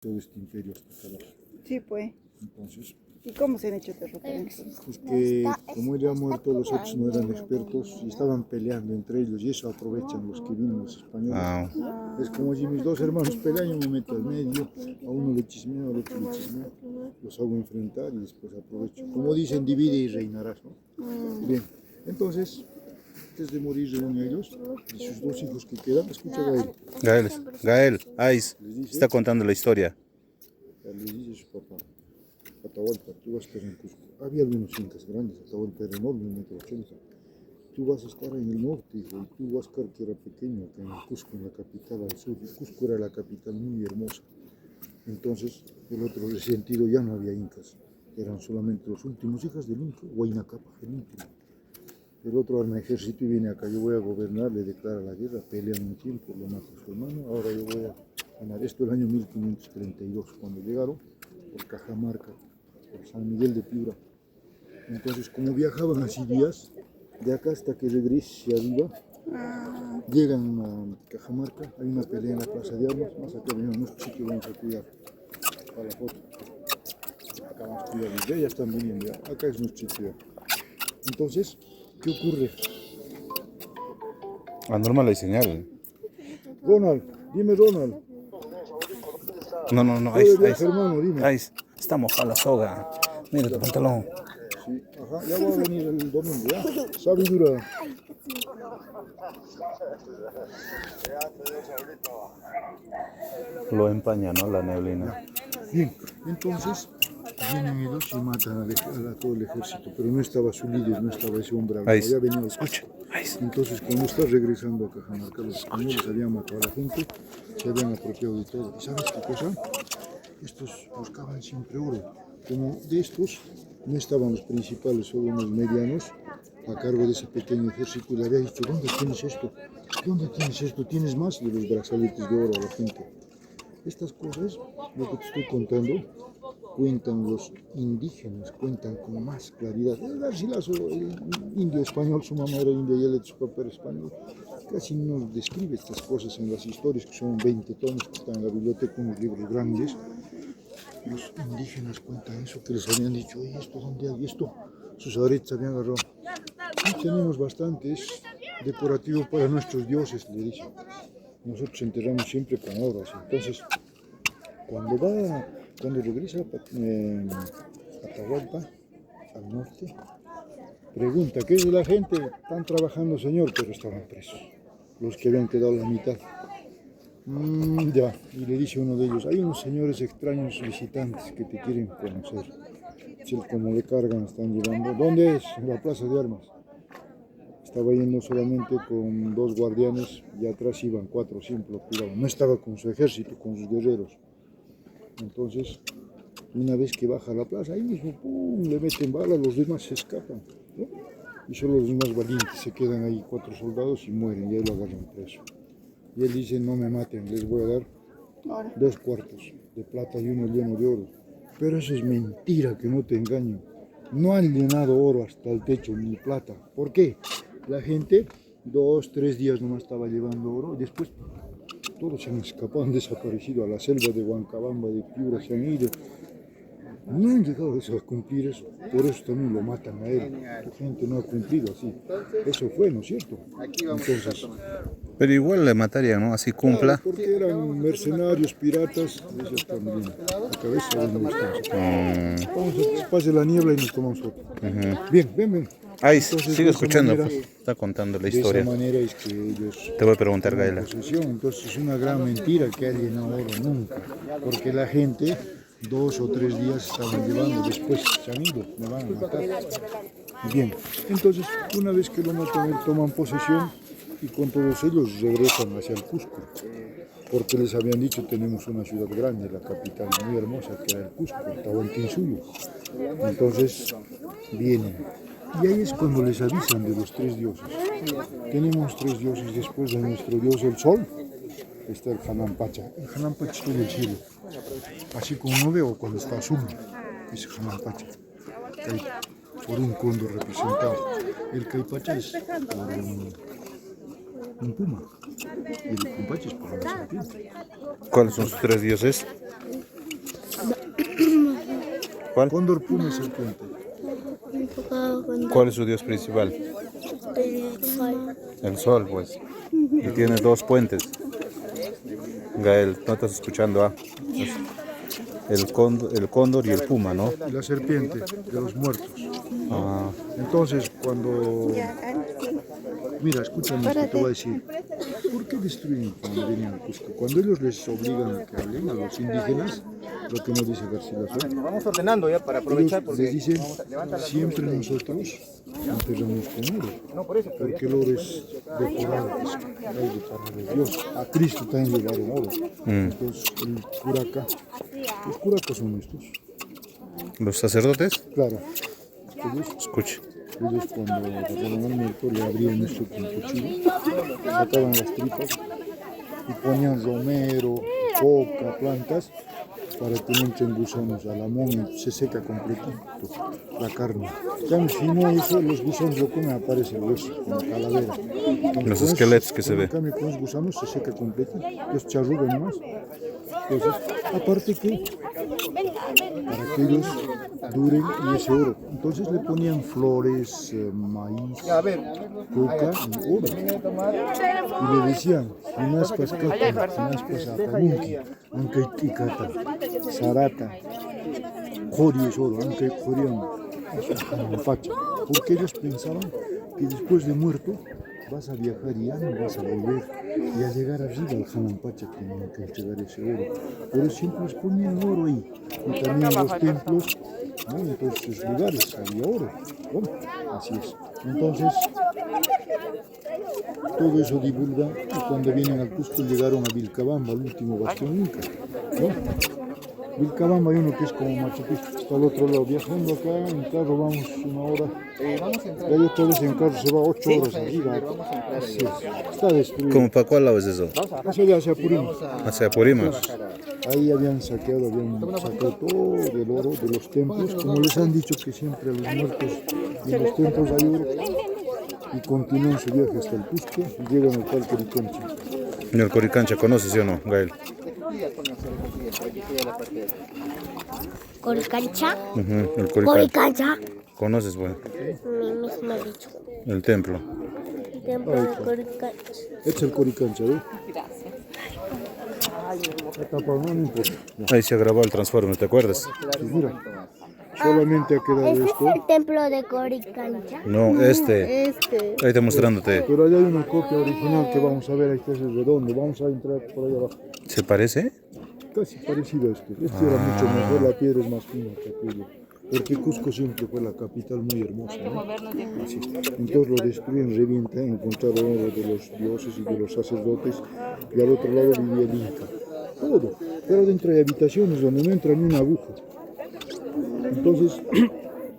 todo este imperio hasta acabar. Sí, pues. Entonces, ¿Y cómo se han hecho terratenientes? pues que como él ha muerto, los otros no eran expertos y estaban peleando entre ellos y eso aprovechan los que vienen, los españoles. Es como si mis dos hermanos pelean, yo me meto al medio, a uno le chismeo, al otro le chismeo, los hago enfrentar y después aprovecho. Como dicen, divide y reinarás, ¿no? Bien, entonces, antes de morir reúne a ellos y sus dos hijos que quedan, escucha a Gael. Gael, Ais, Les dice, está contando la historia. les dice su papá, Atahualpa, tú vas a estar en Cusco. Había algunos incas grandes, Atahualpa era enorme, 1,80 m. Tú vas a estar en el norte, hijo, y tú, Huáscar, que era pequeño, acá en Cusco, en la capital al sur. Y Cusco era la capital muy hermosa. Entonces, el otro sentido ya no había incas, eran solamente los últimos hijos del inca, Huayna Cápac, el último. El otro arma ejército y viene acá, yo voy a gobernar, le declara la guerra, pelean un tiempo, lo mata a su hermano, ahora yo voy a ganar esto el año 1532, cuando llegaron por Cajamarca, por San Miguel de Piura. Entonces, como viajaban así días, de acá hasta que regrese arriba, llegan a Cajamarca, hay una pelea en la Plaza de Armas, más acá venimos nuestro sitio, vamos a cuidar para la foto. Acá vamos a cuidar, ya están viniendo, ya. Acá es nuestro sitio. Entonces, ¿qué ocurre? Anormal hay señal. Ronald, dime Ronald. No, Ais, hermano, dime. Ais, está mojada la soga. Mira tu pantalón. Sí, ajá, ya va a venir el domingo, ¿ya? Sabidura. Lo empaña, ¿no? La neblina. Bien, entonces vienen ellos y matan a todo el ejército, pero no estaba su líder, no estaba ese hombre, había venido, escucha. Entonces, cuando está regresando a Cajamarca, los españoles habían matado a la gente, se habían apropiado de todo. ¿Y sabes qué cosa? Estos buscaban siempre oro. Como de estos no estaban los principales, solo unos medianos a cargo de ese pequeño ejército, y le había dicho, ¿dónde tienes esto? ¿Dónde tienes esto? ¿Tienes más de los brazaletes de oro a la gente? Estas cosas, lo que te estoy contando, cuentan los indígenas, cuentan con más claridad. El Garcilaso, el indio español, su mamá era india y él, su papá era español, casi no describe estas cosas en las historias, que son 20 tomos que están en la biblioteca, unos libros grandes. Los indígenas cuentan eso, que les habían dicho, oye, ¿esto dónde hay esto? Sus aretes habían agarrado. Y tenemos bastantes decorativos para nuestros dioses, le dicen. Nosotros enterramos siempre con oros. Entonces, cuando regresa a Atahualpa, al norte, pregunta, ¿qué es de la gente? Están trabajando, señor, pero estaban presos. Los que habían quedado la mitad. Ya, y le dice uno de ellos, hay unos señores extraños visitantes que te quieren conocer. Como le cargan, están llevando. ¿Dónde es? En la Plaza de Armas. Estaba yendo solamente con 2 guardianes y atrás iban 4, siempre lo cuidaban. No estaba con su ejército, con sus guerreros. Entonces, una vez que baja a la plaza, ahí mismo, ¡pum!, le meten bala, los demás se escapan, ¿no? Y solo los más valientes se quedan ahí, 4 soldados y mueren, y ahí lo agarran preso. Y él dice, no me maten, les voy a dar 2 cuartos de plata y uno lleno de oro. Pero eso es mentira, que no te engaño. No han llenado oro hasta el techo, ni plata. ¿Por qué? La gente 2, 3 días nomás estaba llevando oro, y después todos se han escapado, han desaparecido a la selva de Huancabamba, de Piura, se han ido. No han llegado a cumplir eso, por eso también lo matan a él. La gente no ha cumplido así. Eso fue, ¿no es cierto? Entonces, Pero igual le matarían, ¿no? Así cumpla. claro, porque eran mercenarios, piratas, eso está bien. La cabeza de Vamos a pase la niebla y nos tomamos otro. Bien, ven. Ay, Entonces, sigue de esa escuchando, manera- pues. Está contando la De esa historia. manera es que ellos Te voy a preguntar, toman Gaela. posesión. Entonces es una gran mentira que haya llenado oro, nunca. Porque la gente 2 o 3 días estaban llevando, después se han ido, me van a matar. Bien, entonces una vez que lo matan, toman posesión y con todos ellos regresan hacia el Cusco. Porque les habían dicho, tenemos una ciudad grande, la capital muy hermosa, que era el Cusco, el Tahuantinsuyo. Entonces vienen. Y ahí es cuando les avisan de los 3 dioses. Tenemos 3 dioses después de nuestro dios el sol. Está el Hanan Pacha. El Hanan Pacha está en el cielo. Así como no veo cuando está azul, es Hanan Pacha. Por un cóndor representado. El Caipacha es un puma. Y el cumpache es para la serpiente. ¿Cuáles son sus tres dioses? ¿Cuál? Cóndor, puma y serpiente. ¿Cuál es su dios principal? El sol, pues. Y tiene dos puentes. Gael, no estás escuchando, ¿ah? El cóndor y el puma, ¿no? Y la serpiente de los muertos. Ah, Entonces, cuando... Mira, escúchame esto, te voy a decir. ¿Por qué destruyen cuando vienen a Cusco? Cuando ellos les obligan a que hablen a los indígenas, lo que nos dice García Lazo, Vamos ordenando ya para aprovechar ellos les porque dicen, siempre nosotros enterramos con oro, porque el oro es depurado, es aire para de Dios. A Cristo también le daron oro. Entonces, el curaca, los curacas son estos, ¿los sacerdotes? claro. Escuche. Ellos cuando agarraban al muerto le abrían esto con cuchillo, sacaban las tripas y ponían romero, coca, plantas para que no entren gusanos a la momia, se seca completito la carne. Si no eso, los gusanos lo comen, aparece el hueso, como calavera. Los esqueletos que se ve. En cambio, con los gusanos se seca completito, los charrugan nomás. Entonces, aparte que para que ellos duren y ese oro. Entonces le ponían flores, maíz, coca y oro. Y le decían, "Hinaspas kata, hinaspas apanunki, aunque ikata, sarata, jori es oro, aunque jorian pacha". Porque ellos pensaban que después de muerto vas a viajar y ya no vas a volver. Y al llegar arriba al Janampacha tenían que entregar ese oro. Pero siempre les ponían oro ahí. Y también en los templos, ¿no? En todos sus lugares había oro. ¿No? Así es. Entonces, todo eso divulga. Y cuando vienen al Cusco llegaron a Vilcabamba, el último bastión inca. ¿No? Vilcabamba hay uno que es como Machu Picchu, está al otro lado. Viajando acá en carro vamos una hora. Y ahí otra vez en carro se va 8 horas arriba. Así es. Está destruido. ¿Cómo para cuál lado es eso? Eso ya hacia Purín. Hacia Apurímac. Ahí habían sacado todo el oro de los templos, como les han dicho que siempre a los muertos en los templos hay oro. Y continúan su viaje hasta el Cusco y llegan al Parque Riconcha. ¿Y el Coricancha conoces, sí o no, Gael? Coricancha. El Coricancha. Coricancha. ¿Conoces, bueno? Mi mismo dicho. El templo. El templo de Coricancha. Este es el Coricancha, ¿ves? Está tapado, no importa. Ahí se ha grabado el Transformer, ¿te acuerdas? Sí, mira, solamente ha quedado ¿Ese es esto, el templo de Coricancha? No, este. Este. Ahí está mostrándote. pero allá hay una copia original que vamos a ver, ahí está ese redondo, vamos a entrar por ahí abajo. ¿Se parece? Casi parecido a este era mucho mejor, la piedra es más fina que aquello. Porque Cusco siempre fue la capital muy hermosa, ¿no? Así. Entonces lo destruyen, revientan, encontraron oro de los dioses y de los sacerdotes, y al otro lado vivía el Inca. Todo, pero dentro de habitaciones donde no entra ni una aguja. Entonces,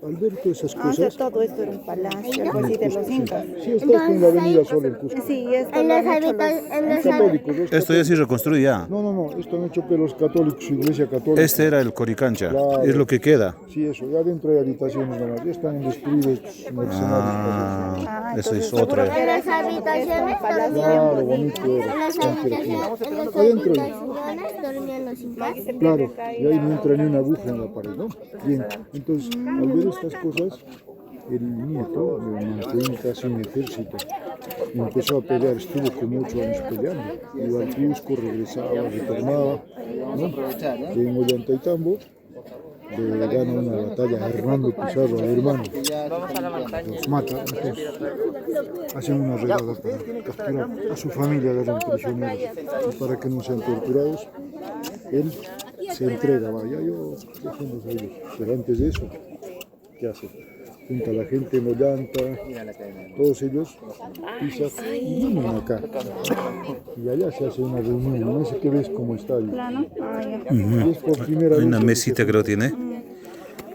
al ver todas esas Ah, o sea, cosas, todo esto era un palacio, algo así de los incas. sí, está aquí en la avenida Sol en Cusco. Sí, esto En lo las han hecho los... Católicos, los Esto ya sí reconstruye ya. No, esto han hecho que los católicos, su iglesia católica. Este era el Coricancha. Claro. Es lo que queda. Sí, eso, ya dentro hay habitaciones nomás, ya están destruidos estos mercenarios. Ah, eso es seguro otra. que En era las habitaciones Claro, dormían. bonito En era, las tan tranquilo. habitaciones Adentro, dormían los incas. claro, y ahí no entra ni una aguja en la pared, ¿no? Bien, entonces, al ver estas cosas, el nieto de Manco sin ejército empezó a pelear, estuvo como 8 años peleando, iba al Cusco, regresaba, retornaba, ¿no? En Ollantaytambo le gana una batalla a Hernando Pizarro, al hermano, los mata, entonces hacen una redada para capturar a su familia, agarran prisioneros, y para que no sean torturados, él se entrega, vaya, yo dejemos a ellos, pero antes de eso, ¿qué hace? Junta a la gente en Ollanta, todos ellos pisan y vienen acá. Y allá se hace una reunión, no sé qué ves cómo está ahí. Plano. Ah, ya. Y es por primera Hay una vez mesita que lo tiene.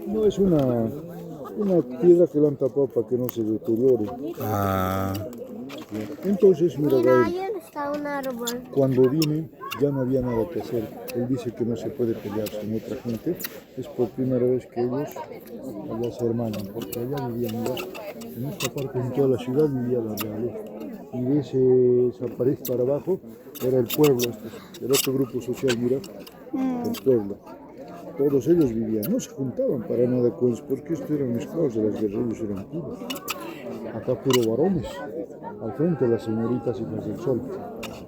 no es una piedra que la han tapado para que no se deteriore. Ah, Entonces, mira, Mira, Gael, ahí está un árbol. cuando vine ya no había nada que hacer. Él dice que no se puede pelear con otra gente. Es por primera vez que ellos allá se hermanan, porque allá vivían ya. En esta parte, en toda la ciudad, vivía la realeza. y de esa pared para abajo era el pueblo, el otro grupo social, mira, el pueblo. Todos ellos vivían, no se juntaban para nada con ellos, porque estos eran esclavos de las guerrillas, eran puros. Acá puro varones, al frente las señoritas hijas del sol.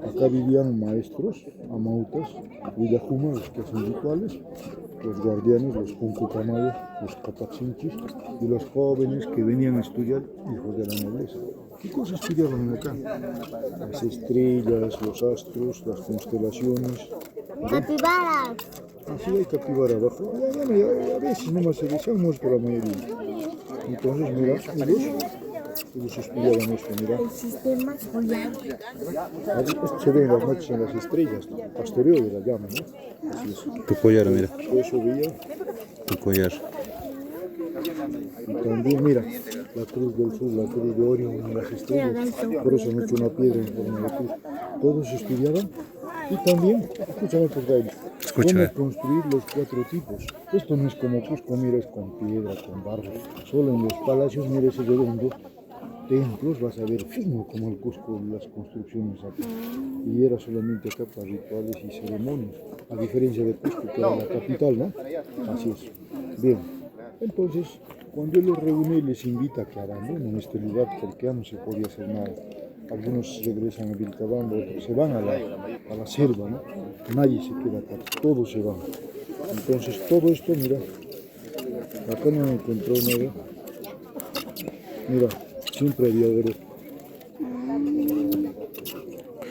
Acá vivían maestros, amautas, villajumas, los que hacen rituales, los guardianes, los puncucamayos, los capachinchis y los jóvenes que venían a estudiar, hijos de la nobleza. ¿Qué cosas estudiaban acá? Las estrellas, los astros, las constelaciones. Capibaras. Así hay capibara abajo. Ya, a veces nomás se han muerto la mayoría. Entonces, mira, ellos estudiaban esto, mira. El sistema solar. Esto se ve en las noches en las estrellas, ¿no? Pastoreo de la llama, ¿no? Así es. Tu collar, mira. Eso veía. Tu collar. Y también, mira, la cruz del sur, la cruz de Orión en las estrellas. Por eso han hecho una piedra en forma de cruz. Todos estudiaban. Y también, escúchame por ahí, Escúchame. cómo construir los 4 tipos. Esto no es como Cusco, mira, es con piedra, con barro. Solo en los palacios, mira ese redondo, templos, vas a ver fino como el Cusco, las construcciones acá. Y era solamente acá para rituales y ceremonias, a diferencia de Cusco, que era la capital, ¿no? Así es. Bien, entonces, cuando él los reúne, les invita a que abandonen este lugar porque ya no se podía hacer nada. Algunos regresan a Vilcabamba, otros se van a la selva, ¿no? Nadie se queda acá, todos se van. Entonces todo esto, mira, acá no encontró nada. Mira, siempre había oro.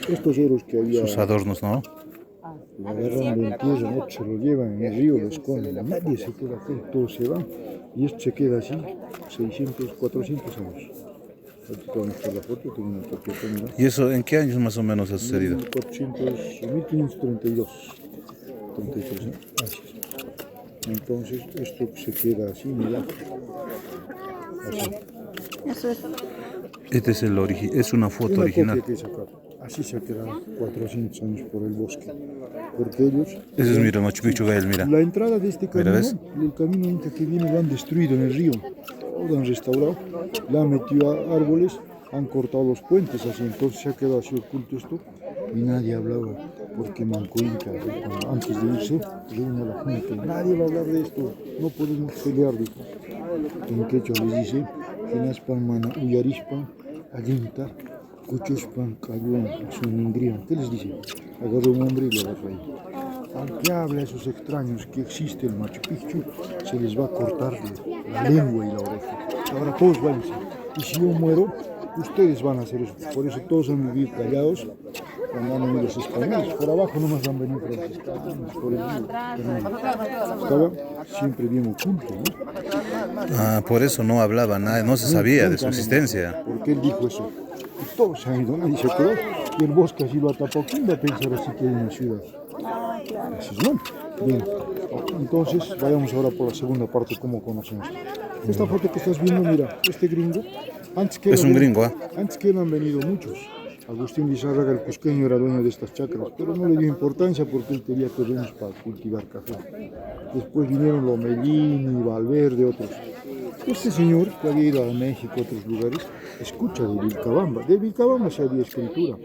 Estos oros que había, Sus adornos, ¿no? lo agarran, lo entierran, otros se lo llevan en el río, lo esconden. Nadie se queda acá, todos se van. Y esto se queda así, 600, 400 años. Aquí te voy a mostrar la foto, tengo una copia, mira. ¿Y eso en qué años más o menos ha sucedido? 1532, 33, ¿no? Así es. Entonces esto se queda así, mira. Así. Eso es. Este es el es una foto Una original. copia que he sacado. Así se ha quedado 400 años por el bosque. Porque ellos... Ese es, mira, Machu Picchu, Gael, mira. La entrada de este camino, ¿ves? el camino inca que viene, lo han destruido en el río. Todo han restaurado, le han metido a árboles, han cortado los puentes así, entonces se ha quedado así oculto esto y nadie hablaba, porque Manco Inca, antes de irse, reúne a la gente, nadie va a hablar de esto, no podemos pelear, dijo. En quechua les dice, Genaspan mana uyarispan, allinta, cuchuspan, cayuan, suningrian. ¿Qué les dice? Agarra un hombre y le agarra ahí. Aunque habla a esos extraños que existe el Machu Picchu, se les va a cortar la lengua y la oreja. Ahora todos váyanse. Y si yo muero, ustedes van a hacer eso. Por eso todos han vivido callados cuando han venido los españoles. Por abajo nomás han venido franciscanos, por el río. Estaba siempre bien oculto, ¿no? Ah, por eso no hablaba nada, no se sabía de su existencia. Porque él dijo eso. Y todos se han ido, nadie se quedó. Y el bosque así lo ha tapado. ¿Quién va a pensar así que hay una ciudad? Así es, ¿no? Bien, entonces vayamos ahora por la segunda parte, cómo conocemos. Esta foto que estás viendo, mira, este gringo, Es un gringo, ¿eh? Antes que él han venido muchos. Agustín Lizárraga, el cusqueño, era dueño de estas chacras, pero no le dio importancia porque él quería terrenos para cultivar café. Después vinieron Lomellini, Valverde, otros. Este señor, que había ido a México, a otros lugares, escucha de Vilcabamba. De Vilcabamba se había escritura.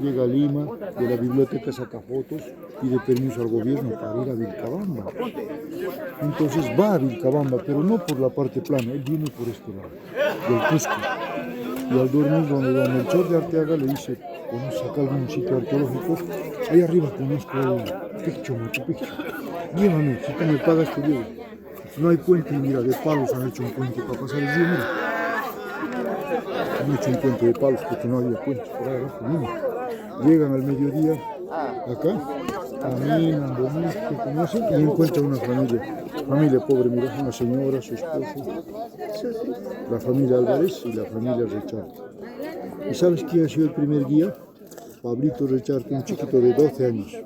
Llega a Lima, de la biblioteca saca fotos, pide permiso al gobierno para ir a Vilcabamba. Entonces va a Vilcabamba, pero no por la parte plana, él viene por este lado, del Cusco. Y al dormir, donde don Melchor de Arteaga le dice, ¿conoces acá algún sitio arqueológico? Ahí arriba conozco el Picchu, Machu Picchu. Llévame, si tú me pagas te llevo. No hay puente, mira, de palos han hecho un puente para pasar el río, mira. Han hecho un puente de palos porque no había puentes por ahí abajo, mira. Llegan al mediodía, acá, caminan, bonito, conocen y encuentran una familia pobre, mira, una señora, su esposo, la familia Álvarez y la familia Recharte. ¿Y sabes quién ha sido el primer guía? Pablito Recharte, un chiquito de 12 años, su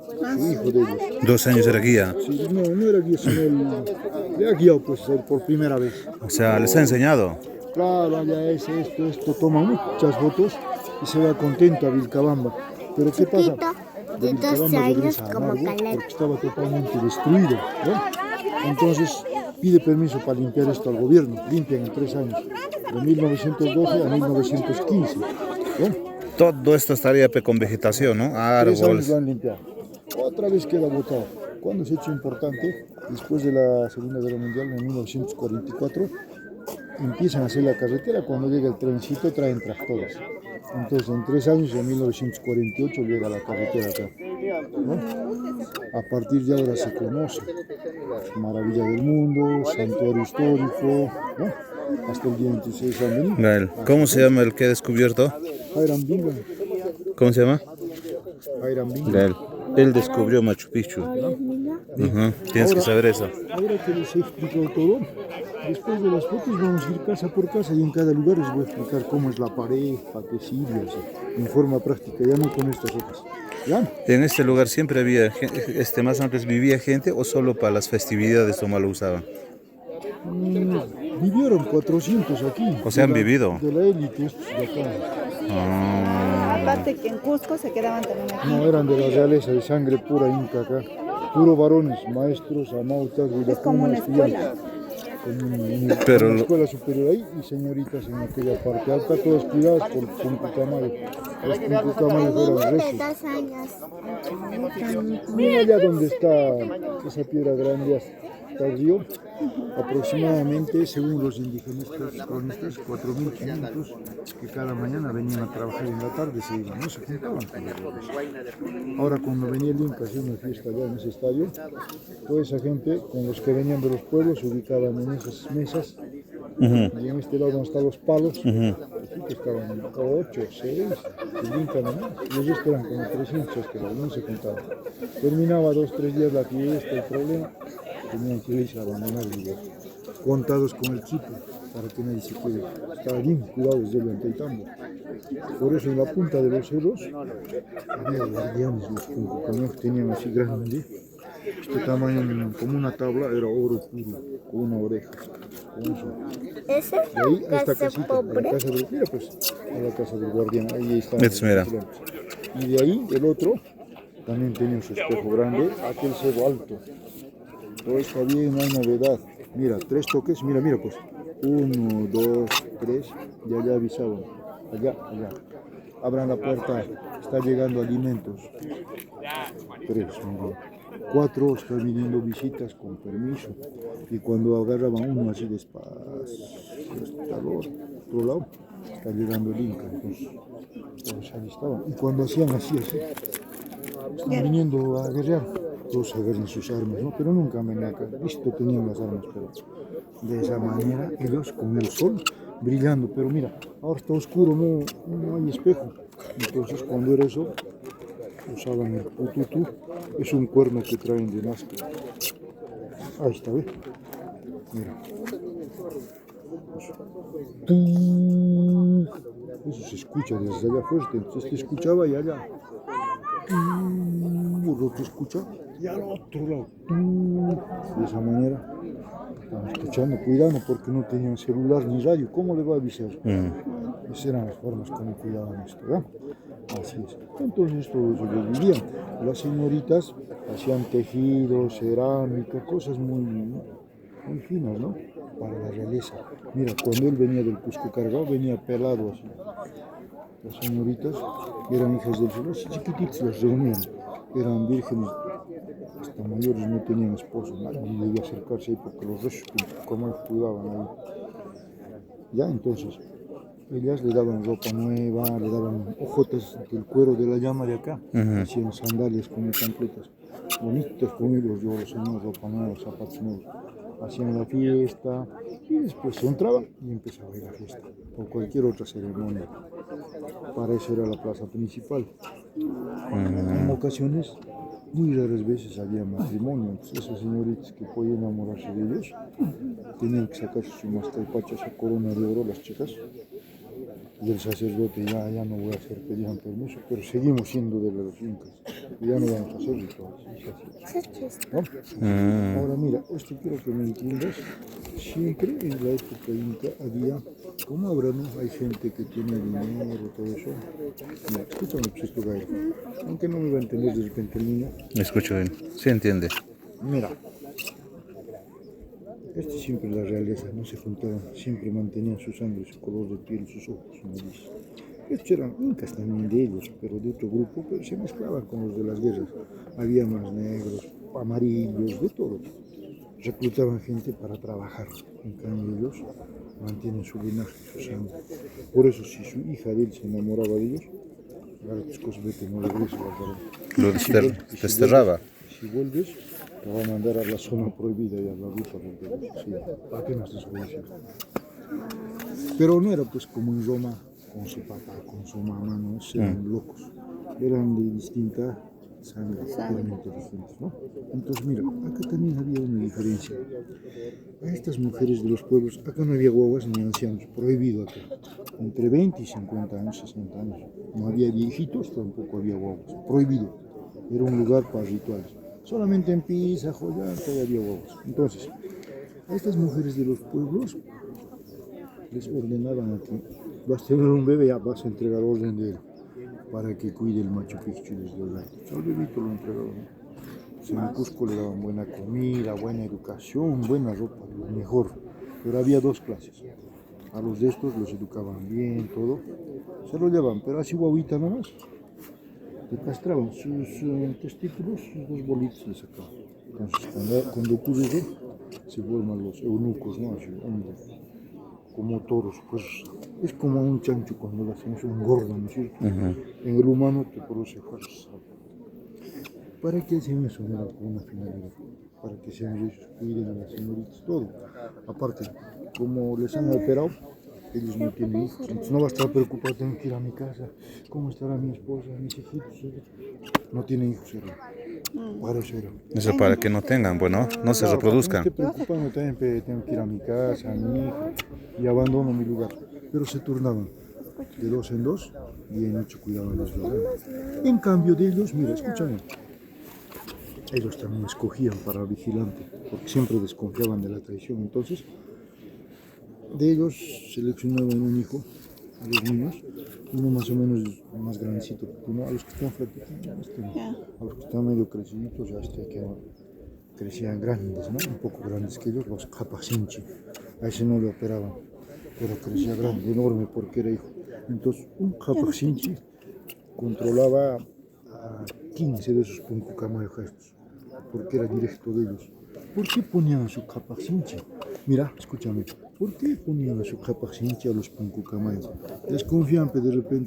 hijo de ellos. 12 años era guía. Sí, no era guía, sino le ha guiado pues por primera vez. O sea, les ha enseñado. Claro, allá es esto, toma muchas fotos y se va contento a Vilcabamba. Pero ¿qué pasa? De Vilcabamba regresa a Amargo porque estaba totalmente destruido, ¿no? Entonces pide permiso para limpiar esto al gobierno, limpian en 3 años, de 1912 a 1915, ¿no? Todo esto estaría con vegetación, ¿no? 3 años Árboles. lo han limpiado. Otra vez queda botado. ¿Cuándo se ha hecho importante? Después de la Segunda Guerra Mundial, en 1944, empiezan a hacer la carretera. Cuando llega el trencito, traen tractores. Entonces, en 3 años, en 1948, llega la carretera acá, ¿no? A partir de ahora se conoce. Maravilla del mundo, santuario histórico, ¿no? Hasta el día 26 han venido. Gael, ¿cómo se llama el que ha descubierto? Hiram Bingham. ¿Cómo se llama? Hiram Bingham. Gael. Él descubrió Machu Picchu. Ajá, tienes que saber eso. Ahora que les he explicado todo, después de las fotos vamos a ir casa por casa y en cada lugar les voy a explicar cómo es la pared, para qué sirve, o sea, en forma práctica, ya no con estas hojas. ¿Ya? En este lugar siempre había, más antes vivía gente o solo para las festividades nomás lo usaban. Vivieron 400 aquí. O sea, han de la- vivido. De la élite, estos de acá. Aparte que en Cusco se quedaban también aquí. No, eran de la realeza, de sangre pura inca acá. Puro varones, maestros, amautas, Es como una escuela. Pero una lo- escuela superior ahí y señoritas en aquella parte alta, todas cuidadas por Puncucamayo. Los Puncucamayo eran reyes. 2 años. Mira allá donde está esa piedra grande hasta el río, aproximadamente, según los indígenas cronistas, 4.500 que cada mañana venían a trabajar y en la tarde se iban, no se juntaban con los demás. Ahora cuando venía el Inca a hacer una fiesta allá en ese estadio, toda esa gente con los que venían de los pueblos se ubicaban en esas mesas. Y en este lado donde están los palos, aquí que estaban 8, 6, el Inca nomás, y los restos eran como 300 que no se contaban. Terminaba 2, 3 días la fiesta, el problema, tenían que irse a abandonar el lugar, contados con el chipo, para que nadie se quede. Estaba bien cuidado desde el Antaitambo. Por eso en la punta de los cerros había guardianes, los conejos tenían así grande, este tamaño como una tabla, era oro puro, con una oreja. Con eso. ¿Ese De ahí a esta casa casita, a la pobre? casa del, mira pues, a la casa del guardián, ahí está. Este, mira. Y de ahí el otro también tenía su espejo grande, aquel cerro alto. Todo está bien, no hay novedad. Mira, 3 toques, mira, mira pues. 1, 2, 3, y allá avisaban. Allá, allá. Abran la puerta, está llegando alimentos. 3, 4, están viniendo visitas con permiso. Y cuando agarraban uno así despacio, hasta el otro lado, está llegando el Inca. Entonces, todos se alistaban. Y cuando hacían así, están viniendo a guerrear. Todos agarran sus armas, ¿no? Pero nunca me acá. Listo, tenían las armas, pero de esa manera ellos con el sol brillando. Pero mira, ahora está oscuro, no hay espejo. Entonces, cuando era eso, usaban el pututú, es un cuerno que traen de Nazca. Ahí está, ¿ves? Mira. Eso se escucha desde allá fuerte, entonces te escuchaba y allá. El otro escucha y al otro lado. De esa manera estaban escuchando, cuidando porque no tenían celular ni radio. ¿Cómo le va a avisar? Esas eran las formas como cuidaban esto, ¿verdad? Así es. Entonces todos ellos vivían. Las señoritas hacían tejidos, cerámica, cosas muy finas, ¿no? Para la realeza. Mira, cuando él venía del Cusco cargado, venía pelado así. Las señoritas eran hijas del cielo, así chiquititas las reunían. Eran vírgenes, hasta mayores, no tenían esposo. Nadie debía acercarse ahí porque los reyes como cuidaban ahí. Ya, entonces, ellas le daban ropa nueva, le daban hojotas del cuero de la llama de acá, hacían sandalias como chancletas, bonitas con hilos de oro, señor, ropa nueva, zapatos nuevos. Hacían la fiesta y después se entraban y empezaba la fiesta, o cualquier otra ceremonia. Para eso era la plaza principal. En ocasiones, muy raras veces había matrimonio, entonces esas señoritas que podían enamorarse de ellos, tenían que sacarse su mascalpacha, su corona de oro, las chicas. Y el sacerdote ya no voy a hacer, pedían permiso, pero seguimos siendo de los incas, y ya no vamos a hacerlo todo. ¿No? Ahora mira, esto quiero que me entiendas, siempre en la época inca había, como ahora no, hay gente que tiene dinero, todo eso. Mira, escúchame pues esto, Gael, aunque no me va a entender de repente el niño. Me escucho bien, sí entiende. Mira, siempre la realeza, no se juntaban, siempre mantenían su sangre, su color de piel, sus ojos, su nariz. Estos eran incas también de ellos, pero de otro grupo, pero se mezclaban con los de las guerras. Había más negros, amarillos, de todo. Reclutaban gente para trabajar. En cambio ellos mantienen su linaje, su sangre. Por eso si su hija de él se enamoraba de ellos, ahora tus cosas vete, no regreses al varón. Lo desterraba. Si vuelves, te va a mandar a la zona prohibida y a la ruta, porque sí, apenas te juicio. Pero no era pues como en Roma, con su papá, con su mamá, no, eran locos. Eran de distinta sangre, totalmente diferentes, ¿no? Entonces mira, acá también había una diferencia. A estas mujeres de los pueblos, acá no había guaguas ni ancianos, prohibido acá. Entre 20 y 50 años, 60 años. No había viejitos, tampoco había guaguas, prohibido. Era un lugar para rituales. Solamente en Pisa, Joyanta había guaguas. Entonces, a estas mujeres de los pueblos les ordenaban a que vas a tener un bebé, ya vas a entregar orden de él para que cuide el Machu Picchu desde el aire. Al bebito lo entregaban. En Cusco le daban buena comida, buena educación, buena ropa, lo mejor. Pero había dos clases. A los de estos los educaban bien, todo. Se lo llevaban, pero así guaguita nomás. Le castraban sus testículos, sus dos bolitas le sacaban. Entonces cuando ocurre eso, se forman los eunucos, ¿no? Así, hombres, como toros, pues es como un chancho cuando lo hacemos engorda, ¿no es cierto? En el humano te produce fuerza. ¿Para qué hacen eso? Mira, con una finalidad, para que sean ellos, cuiden a las señoritas, todo. Aparte, como les han operado, ellos no tienen hijos, entonces no va a estar preocupado, tengo que ir a mi casa, ¿cómo estará mi esposa, mis hijitos? No tienen hijos, para eso era. Eso para que no tengan, bueno, no se reproduzcan. No estoy preocupado, también tengo que ir a mi casa, a mi hijo, y abandono mi lugar. Pero se turnaban de dos en dos y en noche cuidaban los lugares. En cambio de ellos, mira, escúchame, ellos también escogían para vigilante, porque siempre desconfiaban de la traición. Entonces, de ellos seleccionaban un hijo, a los niños, uno más o menos más grandecito que uno, a los que están flaquitos, a los que están medio creciditos, ya que crecían grandes, ¿no? Un poco grandes que ellos, los capacinchi. A ese no le operaban, pero crecía grande, enorme, porque era hijo. Entonces, un capacinchi controlaba a 15 de esos puncucamayos estos, porque era directo de ellos. ¿Por qué ponían a su capacinchi? Mira, escúchame, ¿por qué ponían a su capacinchi a los puncucamayos? Desconfían, pero de repente